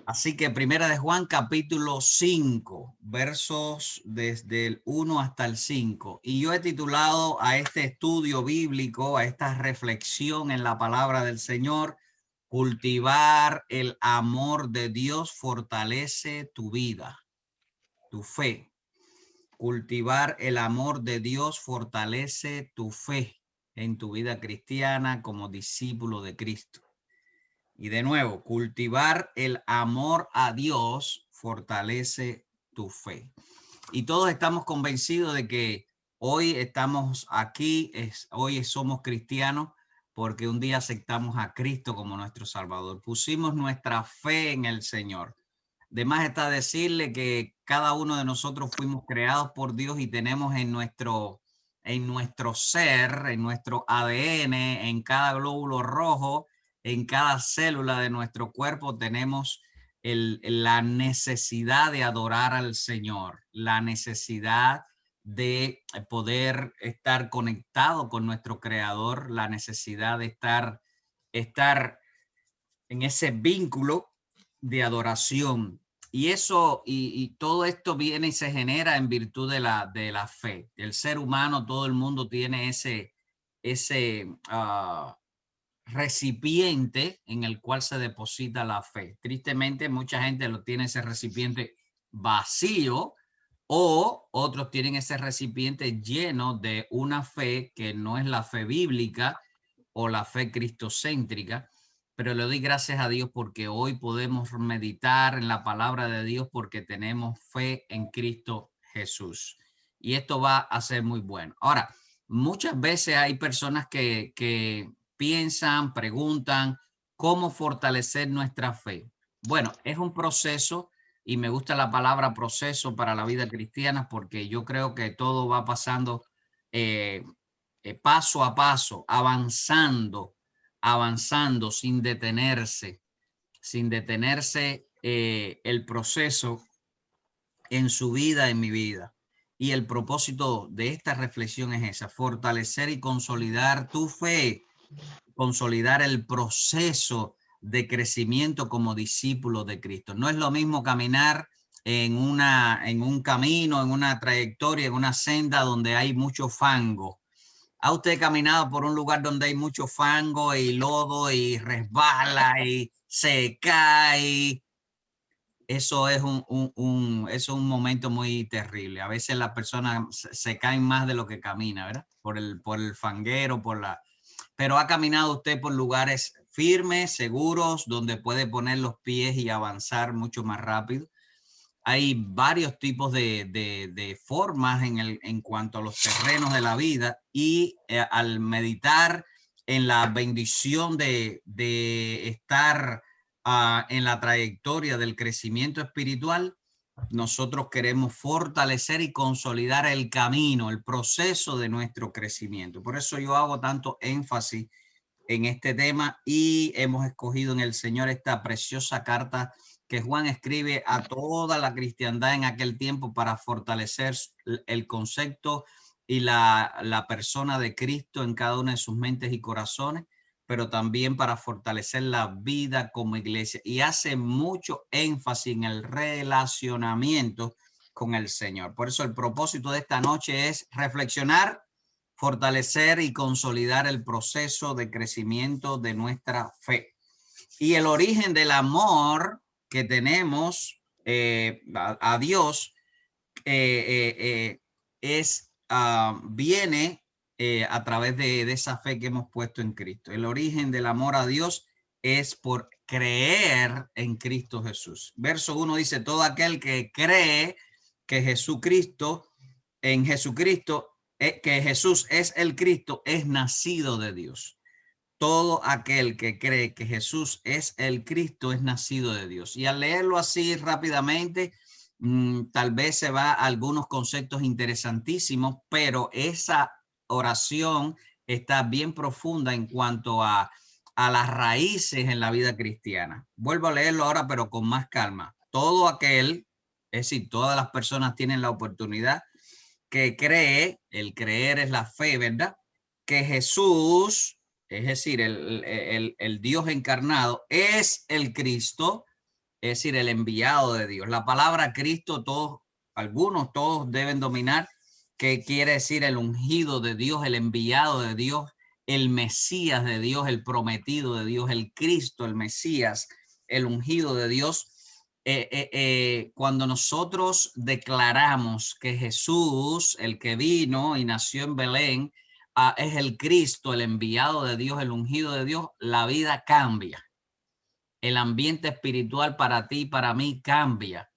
Así que Primera de Juan capítulo 5, versos desde el 1 hasta el 5. Y yo he titulado a este estudio bíblico, a esta reflexión en la palabra del Señor, cultivar el amor de Dios fortalece tu vida, tu fe. Cultivar el amor de Dios fortalece tu fe en tu vida cristiana como discípulo de Cristo. Y de nuevo, cultivar el amor a Dios fortalece tu fe. Y todos estamos convencidos de que hoy estamos aquí, hoy somos cristianos porque un día aceptamos a Cristo como nuestro Salvador. Pusimos nuestra fe en el Señor. De más está decirle que cada uno de nosotros fuimos creados por Dios y tenemos en nuestro ser, en nuestro ADN, en cada glóbulo rojo, en cada célula de nuestro cuerpo tenemos la necesidad de adorar al Señor, la necesidad de poder estar conectado con nuestro Creador, la necesidad de estar en ese vínculo de adoración. Y eso, y todo esto viene y se genera en virtud de la fe. El ser humano, todo el mundo tiene ese recipiente en el cual se deposita la fe. Tristemente, mucha gente lo tiene ese recipiente vacío o otros tienen ese recipiente lleno de una fe que no es la fe bíblica o la fe cristocéntrica. Pero le doy gracias a Dios porque hoy podemos meditar en la palabra de Dios porque tenemos fe en Cristo Jesús. Y esto va a ser muy bueno. Ahora, muchas veces hay personas que piensan, preguntan cómo fortalecer nuestra fe. Bueno, es un proceso y me gusta la palabra proceso para la vida cristiana porque yo creo que todo va pasando eh, paso a paso, avanzando sin detenerse el proceso en su vida, en mi vida. Y el propósito de esta reflexión es esa, fortalecer y consolidar tu fe, consolidar el proceso de crecimiento como discípulo de Cristo. No es lo mismo caminar en un camino, en una trayectoria, en una senda donde hay mucho fango. ¿Ha usted caminado por un lugar donde hay mucho fango y lodo y resbala y se cae? Eso es eso es un momento muy terrible. A veces las personas se caen más de lo que camina, ¿verdad? Por el fanguero, pero ha caminado usted por lugares firmes, seguros, donde puede poner los pies y avanzar mucho más rápido. Hay varios tipos de formas en cuanto a los terrenos de la vida y al meditar en la bendición de estar en la trayectoria del crecimiento espiritual, nosotros queremos fortalecer y consolidar el camino, el proceso de nuestro crecimiento. Por eso yo hago tanto énfasis en este tema y hemos escogido en el Señor esta preciosa carta que Juan escribe a toda la cristiandad en aquel tiempo para fortalecer el concepto y la persona de Cristo en cada una de sus mentes y corazones, pero también para fortalecer la vida como iglesia. Y hace mucho énfasis en el relacionamiento con el Señor. Por eso el propósito de esta noche es reflexionar, fortalecer y consolidar el proceso de crecimiento de nuestra fe. Y el origen del amor que tenemos a Dios viene a través de esa fe que hemos puesto en Cristo. El origen del amor a Dios es por creer en Cristo Jesús. Verso 1 dice, todo aquel que cree que en Jesucristo, que Jesús es el Cristo, es nacido de Dios. Todo aquel que cree que Jesús es el Cristo es nacido de Dios. Y al leerlo así rápidamente, tal vez se va a algunos conceptos interesantísimos, pero esa oración está bien profunda en cuanto a las raíces en la vida cristiana. Vuelvo a leerlo ahora, pero con más calma. Todo aquel, es decir, todas las personas tienen la oportunidad que cree, el creer es la fe, ¿verdad? Que Jesús, es decir, el Dios encarnado, es el Cristo, es decir, el enviado de Dios. La palabra Cristo, todos deben dominar qué quiere decir el ungido de Dios, el enviado de Dios, el Mesías de Dios, el prometido de Dios, el Cristo, el Mesías, el ungido de Dios. Cuando nosotros declaramos que Jesús, el que vino y nació en Belén, es el Cristo, el enviado de Dios, el ungido de Dios, la vida cambia. El ambiente espiritual para ti y para mí cambia.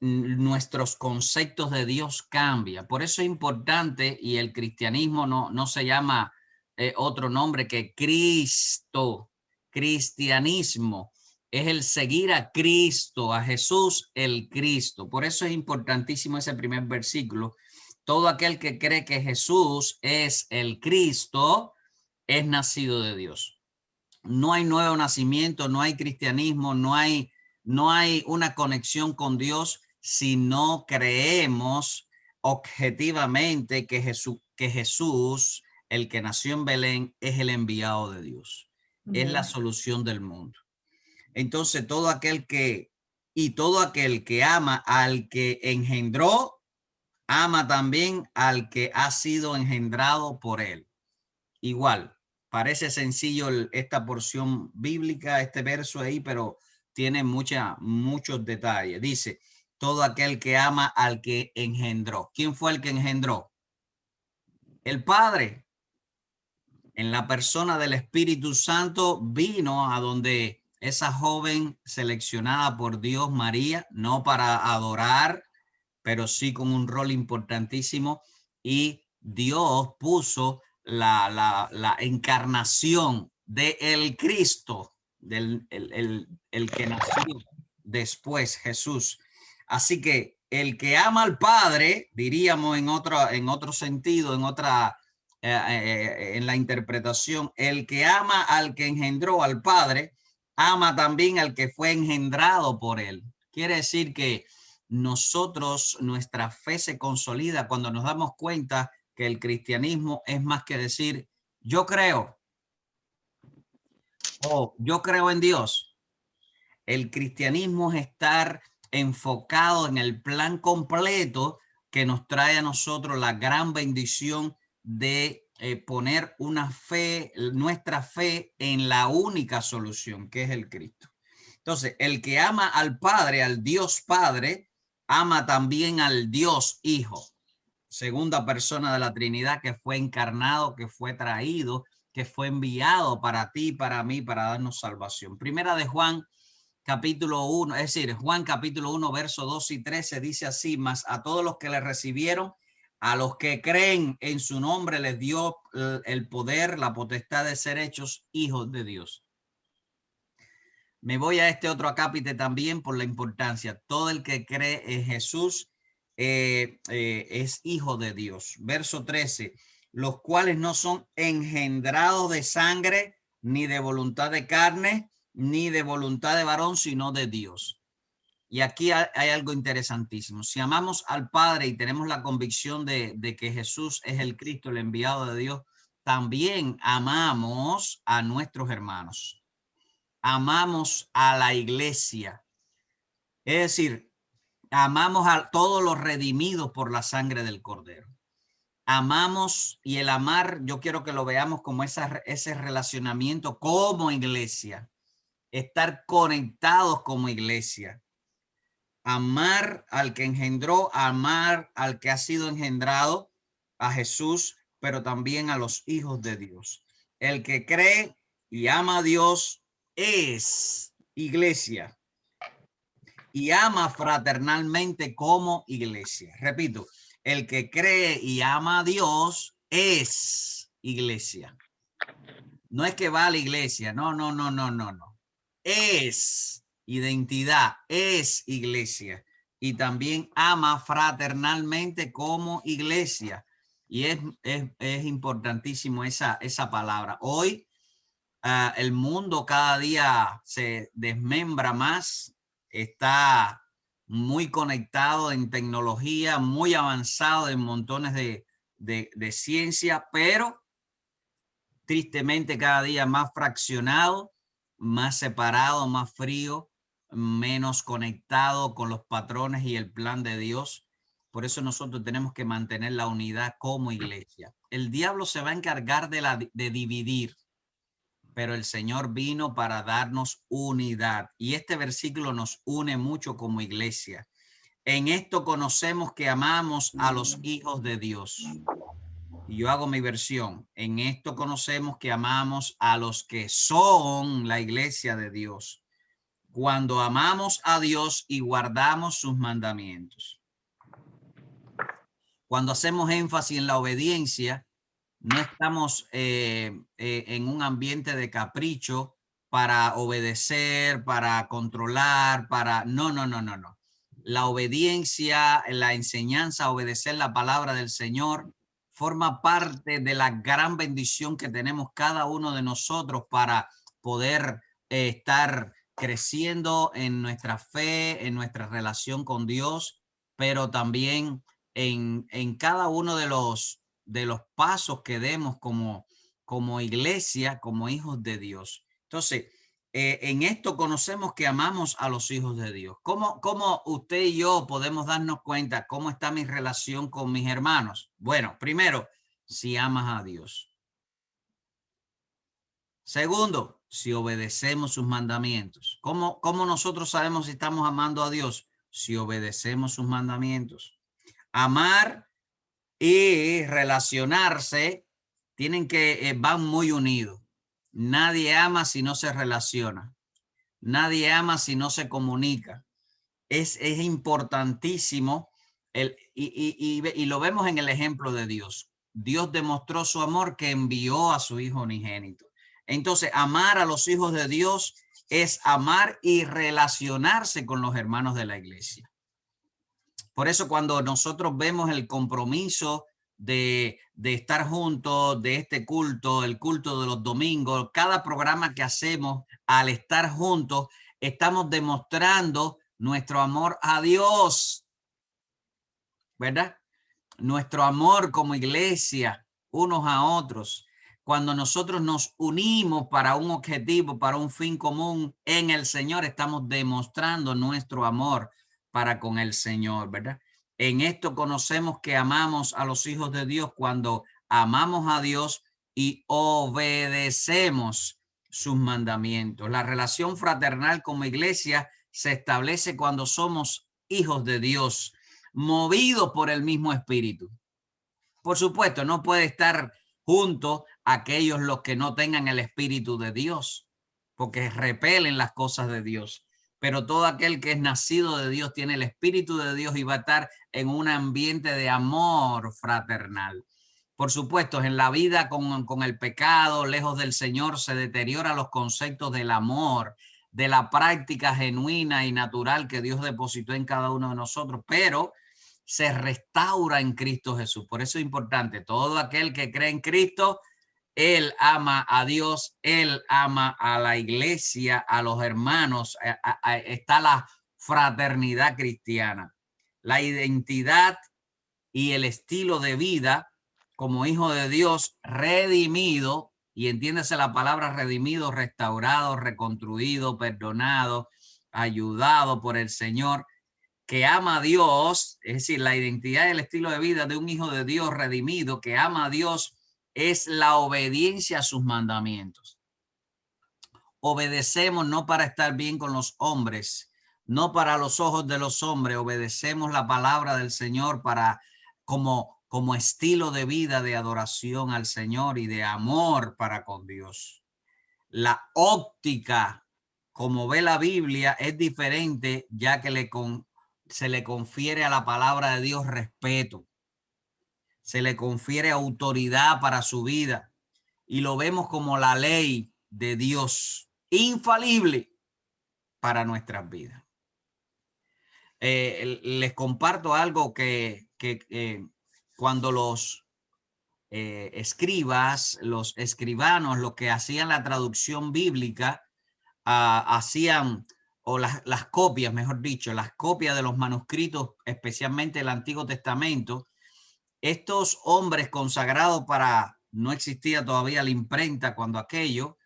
Nuestros conceptos de Dios cambian. Por eso es importante, y el cristianismo no se llama otro nombre que Cristo. Cristianismo es el seguir a Cristo, a Jesús el Cristo. Por eso es importantísimo ese primer versículo. Todo aquel que cree que Jesús es el Cristo es nacido de Dios. No hay nuevo nacimiento, no hay cristianismo, no hay una conexión con Dios si no creemos objetivamente que Jesús, el que nació en Belén, es el enviado de Dios. Es la solución del mundo. Entonces, todo aquel que ama al que engendró, ama también al que ha sido engendrado por él. Igual, parece sencillo esta porción bíblica, este verso ahí, pero tiene muchos detalles. Dice, todo aquel que ama al que engendró. ¿Quién fue el que engendró? El Padre. En la persona del Espíritu Santo vino a donde esa joven seleccionada por Dios, María, no para adorar, pero sí con un rol importantísimo, y Dios puso la encarnación de el Cristo, el que nació después, Jesús. Así que el que ama al Padre, diríamos en otro sentido, en la interpretación, el que ama al que engendró al Padre, ama también al que fue engendrado por él. Quiere decir que nuestra fe se consolida cuando nos damos cuenta que el cristianismo es más que decir, yo creo, o yo creo en Dios. El cristianismo es estar enfocado en el plan completo que nos trae a nosotros la gran bendición de poner nuestra fe en la única solución, que es el Cristo. Entonces, el que ama al Padre, al Dios Padre, ama también al Dios Hijo, segunda persona de la Trinidad, que fue encarnado, que fue traído, que fue enviado para ti, para mí, para darnos salvación. Primera de Juan, capítulo 1, es decir, Juan capítulo 1, verso 2 y 13 dice así: mas a todos los que le recibieron, a los que creen en su nombre, les dio el poder, la potestad de ser hechos hijos de Dios. Me voy a este otro acápite también por la importancia. Todo el que cree en Jesús es hijo de Dios. Verso 13, los cuales no son engendrados de sangre, ni de voluntad de carne, ni de voluntad de varón, sino de Dios. Y aquí hay algo interesantísimo. Si amamos al Padre y tenemos la convicción de que Jesús es el Cristo, el enviado de Dios, también amamos a nuestros hermanos. Amamos a la iglesia. Es decir, amamos a todos los redimidos por la sangre del Cordero. Amamos, y el amar, yo quiero que lo veamos como ese relacionamiento como iglesia, estar conectados como iglesia. Amar al que engendró, amar al que ha sido engendrado, a Jesús, pero también a los hijos de Dios. El que cree y ama a Dios es iglesia y ama fraternalmente como iglesia. Repito, el que cree y ama a Dios es iglesia. No es que va a la iglesia, no. Es identidad, es iglesia. Y también ama fraternalmente como iglesia. Y es importantísimo esa palabra. Hoy el mundo cada día se desmembra más, está muy conectado en tecnología, muy avanzado en montones de ciencia, pero tristemente cada día más fraccionado, más separado, más frío, menos conectado con los patrones y el plan de Dios. Por eso nosotros tenemos que mantener la unidad como iglesia. El diablo se va a encargar de dividir, pero el Señor vino para darnos unidad. Y este versículo nos une mucho como iglesia. En esto conocemos que amamos a los hijos de Dios. Y yo hago mi versión. En esto conocemos que amamos a los que son la iglesia de Dios, cuando amamos a Dios y guardamos sus mandamientos. Cuando hacemos énfasis en la obediencia, no estamos en un ambiente de capricho para obedecer, para controlar, para... No. La obediencia, la enseñanza a obedecer la palabra del Señor forma parte de la gran bendición que tenemos cada uno de nosotros para poder estar creciendo en nuestra fe, en nuestra relación con Dios, pero también en cada uno de los pasos que demos como iglesia, como hijos de Dios. Entonces, en esto conocemos que amamos a los hijos de Dios. ¿Cómo usted y yo podemos darnos cuenta cómo está mi relación con mis hermanos? Bueno, primero, si amas a Dios. Segundo, si obedecemos sus mandamientos. ¿Cómo nosotros sabemos si estamos amando a Dios? Si obedecemos sus mandamientos. Amar y relacionarse van muy unidos. Nadie ama si no se relaciona. Nadie ama si no se comunica. Es importantísimo y lo vemos en el ejemplo de Dios. Dios demostró su amor que envió a su Hijo unigénito. Entonces, amar a los hijos de Dios es amar y relacionarse con los hermanos de la iglesia. Por eso cuando nosotros vemos el compromiso de estar juntos, de este culto, el culto de los domingos, cada programa que hacemos, al estar juntos, estamos demostrando nuestro amor a Dios, ¿verdad? Nuestro amor como iglesia, unos a otros. Cuando nosotros nos unimos para un objetivo, para un fin común en el Señor, estamos demostrando nuestro amor para con el Señor, ¿verdad? En esto conocemos que amamos a los hijos de Dios cuando amamos a Dios y obedecemos sus mandamientos. La relación fraternal como iglesia se establece cuando somos hijos de Dios, movidos por el mismo espíritu. Por supuesto, no puede estar junto a aquellos los que no tengan el espíritu de Dios, porque repelen las cosas de Dios. Pero todo aquel que es nacido de Dios tiene el espíritu de Dios y va a estar en un ambiente de amor fraternal. Por supuesto, en la vida con el pecado, lejos del Señor, se deterioran los conceptos del amor, de la práctica genuina y natural que Dios depositó en cada uno de nosotros, pero se restaura en Cristo Jesús. Por eso es importante, todo aquel que cree en Cristo, él ama a Dios, él ama a la iglesia, a los hermanos, está la fraternidad cristiana. La identidad y el estilo de vida como hijo de Dios redimido, y entiéndase la palabra redimido, restaurado, reconstruido, perdonado, ayudado por el Señor, que ama a Dios, es decir, la identidad y el estilo de vida de un hijo de Dios redimido que ama a Dios es la obediencia a sus mandamientos. Obedecemos no para estar bien con los hombres, no para los ojos de los hombres, obedecemos la palabra del Señor para como estilo de vida de adoración al Señor y de amor para con Dios. La óptica, como ve la Biblia, es diferente, ya que se le confiere a la palabra de Dios respeto, se le confiere autoridad para su vida y lo vemos como la ley de Dios, infalible para nuestras vidas. Les comparto algo que cuando los escribas, los escribanos, los que hacían la traducción bíblica, hacían, o las copias, mejor dicho, las copias de los manuscritos, especialmente el Antiguo Testamento, estos hombres consagrados no existía todavía la imprenta cuando aquello,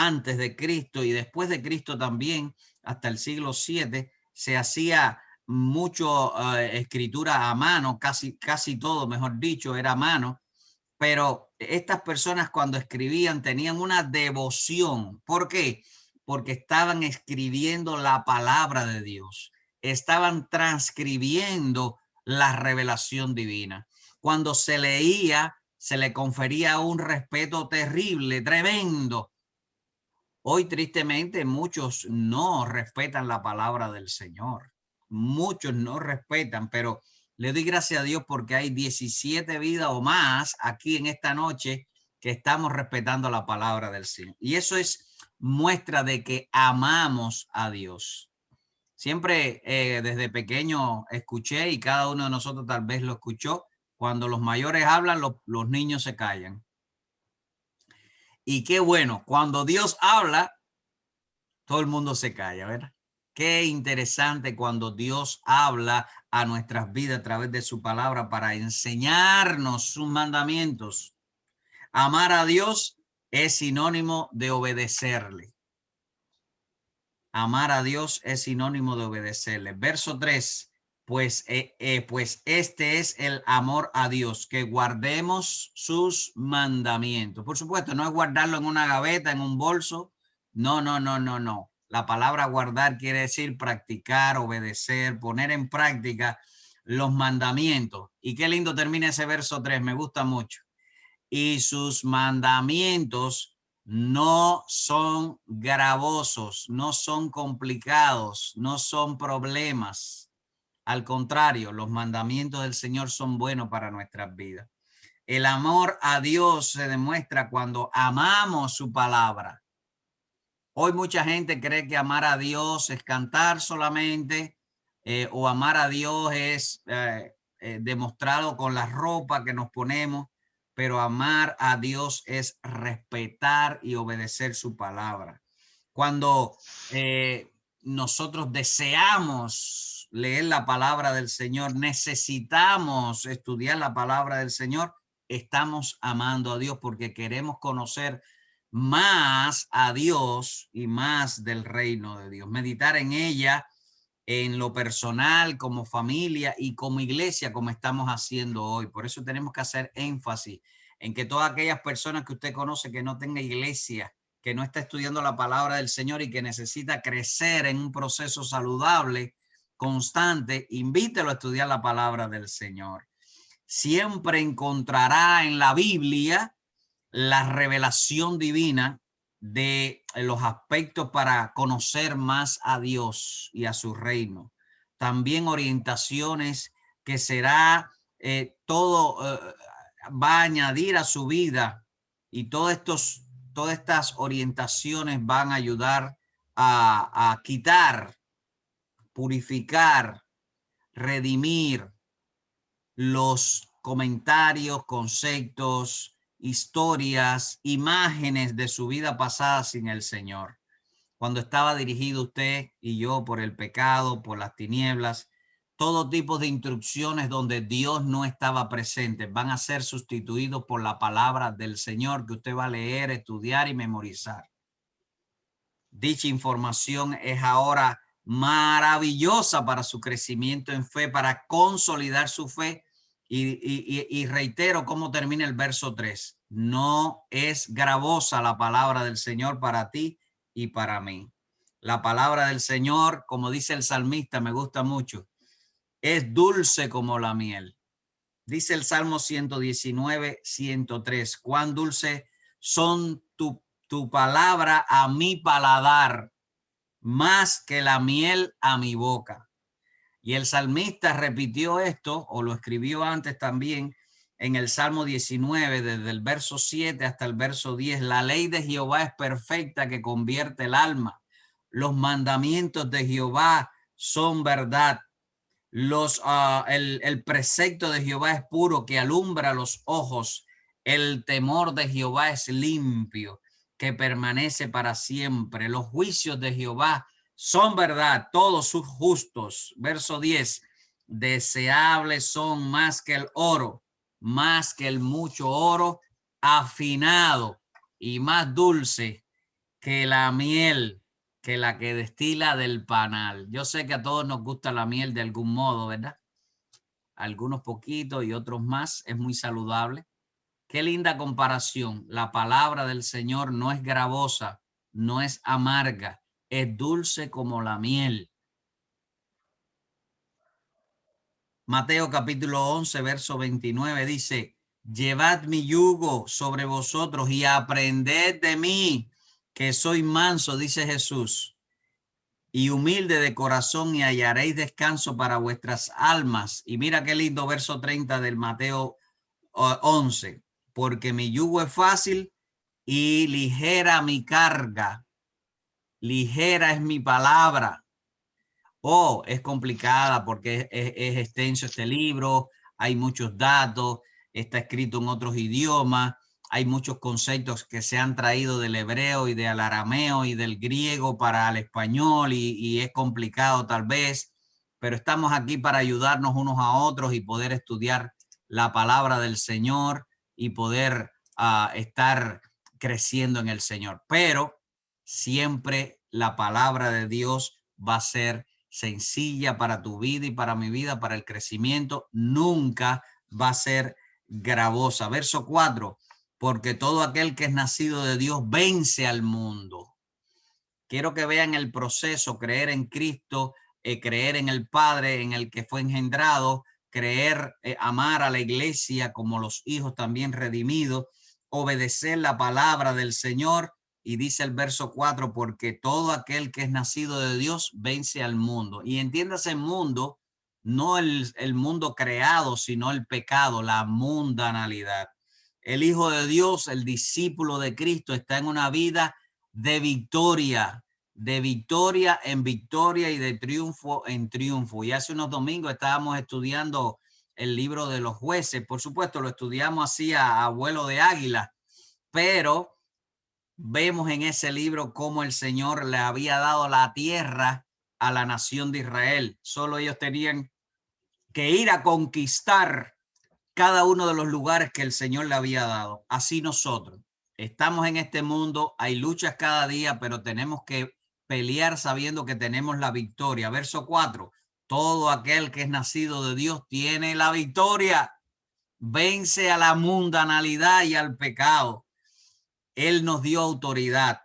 antes de Cristo y después de Cristo también, hasta el siglo VII, se hacía mucho escritura a mano, casi todo, mejor dicho, era a mano. Pero estas personas cuando escribían tenían una devoción. ¿Por qué? Porque estaban escribiendo la palabra de Dios. Estaban transcribiendo la revelación divina. Cuando se leía, se le confería un respeto terrible, tremendo. Hoy, tristemente, muchos no respetan la palabra del Señor. Muchos no respetan, pero le doy gracias a Dios porque hay 17 vidas o más aquí en esta noche que estamos respetando la palabra del Señor. Y eso es muestra de que amamos a Dios. Siempre desde pequeño escuché, y cada uno de nosotros tal vez lo escuchó, cuando los mayores hablan, los niños se callan. Y qué bueno, cuando Dios habla, todo el mundo se calla, ¿verdad? Qué interesante cuando Dios habla a nuestras vidas a través de su palabra para enseñarnos sus mandamientos. Amar a Dios es sinónimo de obedecerle. Amar a Dios es sinónimo de obedecerle. Verso 3, pues este es el amor a Dios, que guardemos sus mandamientos. Por supuesto, no es guardarlo en una gaveta, en un bolso. No, no, no, no, no. La palabra guardar quiere decir practicar, obedecer, poner en práctica los mandamientos. Y qué lindo termina ese verso 3, me gusta mucho. Y sus mandamientos no son gravosos, no son complicados, no son problemas. Al contrario, los mandamientos del Señor son buenos para nuestras vidas. El amor a Dios se demuestra cuando amamos su palabra. Hoy mucha gente cree que amar a Dios es cantar solamente, o amar a Dios es demostrado con la ropa que nos ponemos, pero amar a Dios es respetar y obedecer su palabra. Cuando nosotros deseamos leer la palabra del Señor, necesitamos estudiar la palabra del Señor, estamos amando a Dios porque queremos conocer más a Dios y más del reino de Dios. Meditar en ella en lo personal, como familia y como iglesia, como estamos haciendo hoy. Por eso tenemos que hacer énfasis en que todas aquellas personas que usted conoce que no tenga iglesia, que no está estudiando la palabra del Señor y que necesita crecer en un proceso saludable, constante, invítelo a estudiar la palabra del Señor. Siempre encontrará en la Biblia la revelación divina de los aspectos para conocer más a Dios y a su reino. También orientaciones que será va a añadir a su vida, y todas estas orientaciones van a ayudar a quitar, purificar, redimir los comentarios, conceptos, historias, imágenes de su vida pasada sin el Señor. Cuando estaba dirigido usted y yo por el pecado, por las tinieblas, todo tipo de instrucciones donde Dios no estaba presente van a ser sustituidos por la palabra del Señor que usted va a leer, estudiar y memorizar. Dicha información es ahora maravillosa para su crecimiento en fe, para consolidar su fe. Y reitero cómo termina el verso 3. No es gravosa la palabra del Señor para ti y para mí. La palabra del Señor, como dice el salmista, me gusta mucho, es dulce como la miel. Dice el Salmo 119, 103, cuán dulce son tu palabra a mi paladar, más que la miel a mi boca. Y el salmista repitió esto, o lo escribió antes también, en el Salmo 19, desde el verso 7 hasta el verso 10. La ley de Jehová es perfecta, que convierte el alma. Los mandamientos de Jehová son verdad. El precepto de Jehová es puro, que alumbra los ojos. El temor de Jehová es limpio, que permanece para siempre. Los juicios de Jehová son verdad, todos sus justos. Verso 10, deseables son más que el oro, más que el mucho oro afinado, y más dulce que la miel, que la que destila del panal. Yo sé que a todos nos gusta la miel de algún modo, ¿verdad? Algunos poquitos y otros más. Es muy saludable. Qué linda comparación. La palabra del Señor no es gravosa, no es amarga, es dulce como la miel. Mateo capítulo 11, verso 29 dice, llevad mi yugo sobre vosotros y aprended de mí, que soy manso, dice Jesús, y humilde de corazón, y hallaréis descanso para vuestras almas. Y mira qué lindo verso 30 del Mateo 11, porque mi yugo es fácil y ligera mi carga. Ligera es mi palabra. Oh, es complicada porque es extenso este libro, hay muchos datos, está escrito en otros idiomas, hay muchos conceptos que se han traído del hebreo y del arameo y del griego para el español y es complicado tal vez, pero estamos aquí para ayudarnos unos a otros y poder estudiar la palabra del Señor y poder estar creciendo en el Señor. Pero siempre la palabra de Dios va a ser sencilla para tu vida y para mi vida, para el crecimiento. Nunca va a ser gravosa. Verso 4, porque todo aquel que es nacido de Dios vence al mundo. Quiero que vean el proceso: creer en Cristo, creer en el Padre en el que fue engendrado, creer, amar a la iglesia como los hijos también redimidos, obedecer la palabra del Señor. Y dice el verso 4, porque todo aquel que es nacido de Dios vence al mundo. Y entiéndase mundo, no el mundo creado, sino el pecado, la mundanalidad. El Hijo de Dios, el discípulo de Cristo, está en una vida de victoria en victoria y de triunfo en triunfo. Y hace unos domingos estábamos estudiando el libro de los jueces. Por supuesto, lo estudiamos así a vuelo de águila, pero vemos en ese libro cómo el Señor le había dado la tierra a la nación de Israel. Solo ellos tenían que ir a conquistar cada uno de los lugares que el Señor le había dado. Así nosotros estamos en este mundo, hay luchas cada día, pero tenemos que pelear sabiendo que tenemos la victoria. Verso 4, todo aquel que es nacido de Dios tiene la victoria, vence a la mundanalidad y al pecado. Él nos dio autoridad.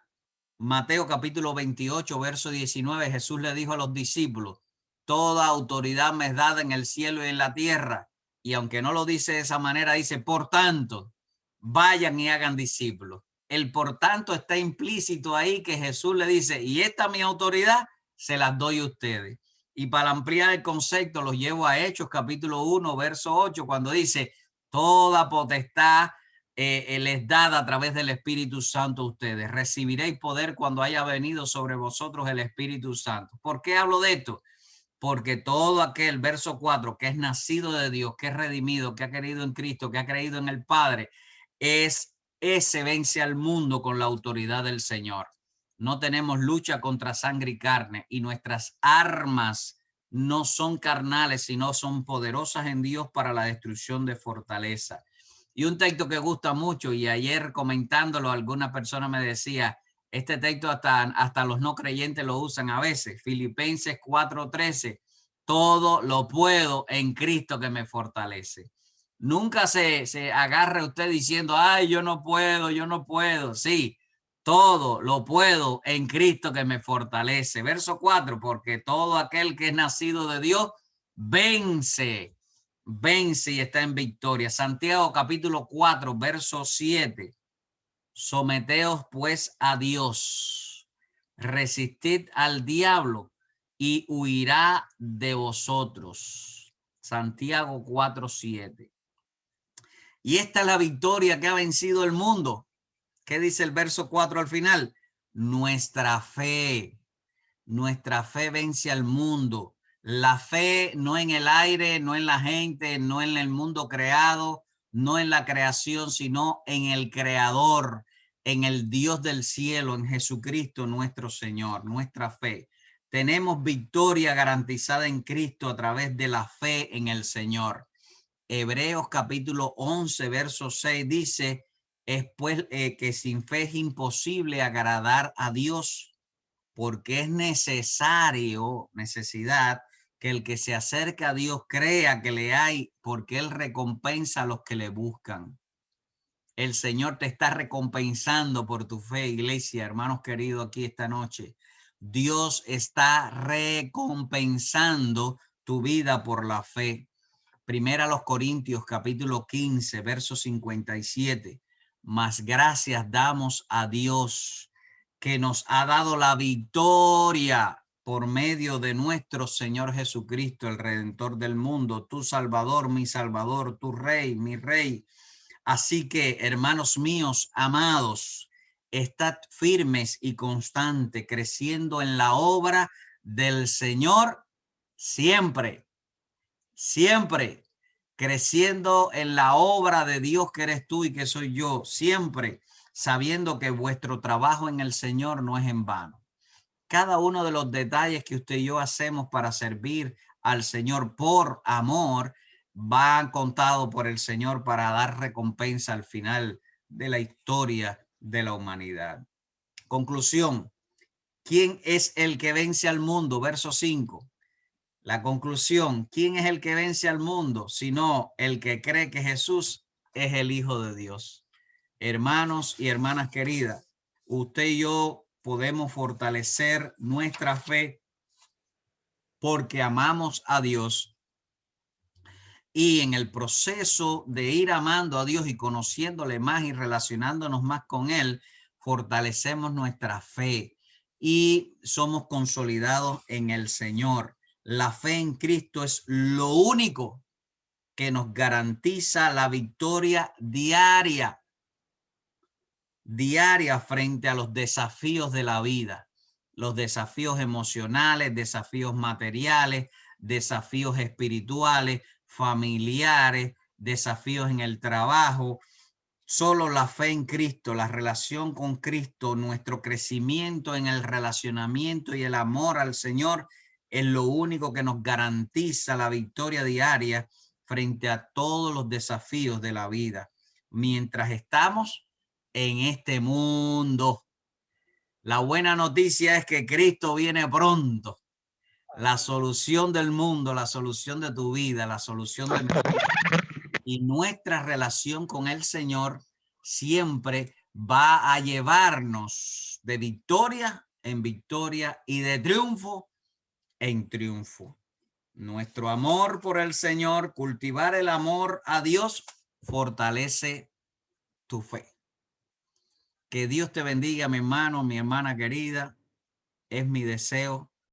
Mateo capítulo 28, verso 19, Jesús le dijo a los discípulos, toda autoridad me es dada en el cielo y en la tierra. Y aunque no lo dice de esa manera, dice, por tanto, vayan y hagan discípulos. El por tanto está implícito ahí, que Jesús le dice, y esta mi autoridad se las doy a ustedes. Y para ampliar el concepto, los llevo a Hechos capítulo 1, verso 8, cuando dice, toda potestad les dada a través del Espíritu Santo a ustedes. Recibiréis poder cuando haya venido sobre vosotros el Espíritu Santo. ¿Por qué hablo de esto? Porque todo aquel, verso 4, que es nacido de Dios, que es redimido, que ha creído en Cristo, que ha creído en el Padre, ese vence al mundo con la autoridad del Señor. No tenemos lucha contra sangre y carne, y nuestras armas no son carnales, sino son poderosas en Dios para la destrucción de fortaleza. Y un texto que gusta mucho, y ayer comentándolo, alguna persona me decía, este texto hasta los no creyentes lo usan a veces. Filipenses 4:13, todo lo puedo en Cristo que me fortalece. Nunca se agarre usted diciendo, ay, yo no puedo, yo no puedo. Sí, todo lo puedo en Cristo que me fortalece. Verso 4, porque todo aquel que es nacido de Dios vence y está en victoria. Santiago capítulo 4, verso 7. Someteos pues a Dios, resistid al diablo y huirá de vosotros. Santiago 4:7. Y esta es la victoria que ha vencido el mundo. ¿Qué dice el verso 4 al final? Nuestra fe vence al mundo. La fe no en el aire, no en la gente, no en el mundo creado, no en la creación, sino en el Creador, en el Dios del cielo, en Jesucristo nuestro Señor. Nuestra fe. Tenemos victoria garantizada en Cristo a través de la fe en el Señor. Hebreos capítulo 11, verso 6 dice es pues que sin fe es imposible agradar a Dios, porque es necesidad que el que se acerca a Dios crea que le hay, porque Él recompensa a los que le buscan. El Señor te está recompensando por tu fe, iglesia, hermanos queridos, aquí esta noche. Dios está recompensando tu vida por la fe. Primera a los Corintios, capítulo 15, verso 57. Mas gracias damos a Dios que nos ha dado la victoria por medio de nuestro Señor Jesucristo, el Redentor del mundo, tu Salvador, tu Rey, mi Rey. Así que, hermanos míos, amados, estad firmes y constantes, creciendo en la obra del Señor siempre, siempre, creciendo en la obra de Dios que eres tú y que soy yo, siempre, sabiendo que vuestro trabajo en el Señor no es en vano. Cada uno de los detalles que usted y yo hacemos para servir al Señor por amor va contado por el Señor para dar recompensa al final de la historia de la humanidad. Conclusión. ¿Quién es el que vence al mundo? Verso 5. La conclusión. ¿Quién es el que vence al mundo? Sino el que cree que Jesús es el Hijo de Dios. Hermanos y hermanas queridas, usted y yo podemos fortalecer nuestra fe porque amamos a Dios, y en el proceso de ir amando a Dios y conociéndole más y relacionándonos más con Él, fortalecemos nuestra fe y somos consolidados en el Señor. La fe en Cristo es lo único que nos garantiza la victoria diaria frente a los desafíos de la vida, los desafíos emocionales, desafíos materiales, desafíos espirituales, familiares, desafíos en el trabajo. Solo la fe en Cristo, la relación con Cristo, nuestro crecimiento en el relacionamiento y el amor al Señor es lo único que nos garantiza la victoria diaria frente a todos los desafíos de la vida. Mientras estamos en este mundo, la buena noticia es que Cristo viene pronto. La solución del mundo, la solución de tu vida, la solución de mi vida y nuestra relación con el Señor siempre va a llevarnos de victoria en victoria y de triunfo en triunfo. Nuestro amor por el Señor, cultivar el amor a Dios, fortalece tu fe. Que Dios te bendiga, mi hermano, mi hermana querida. Es mi deseo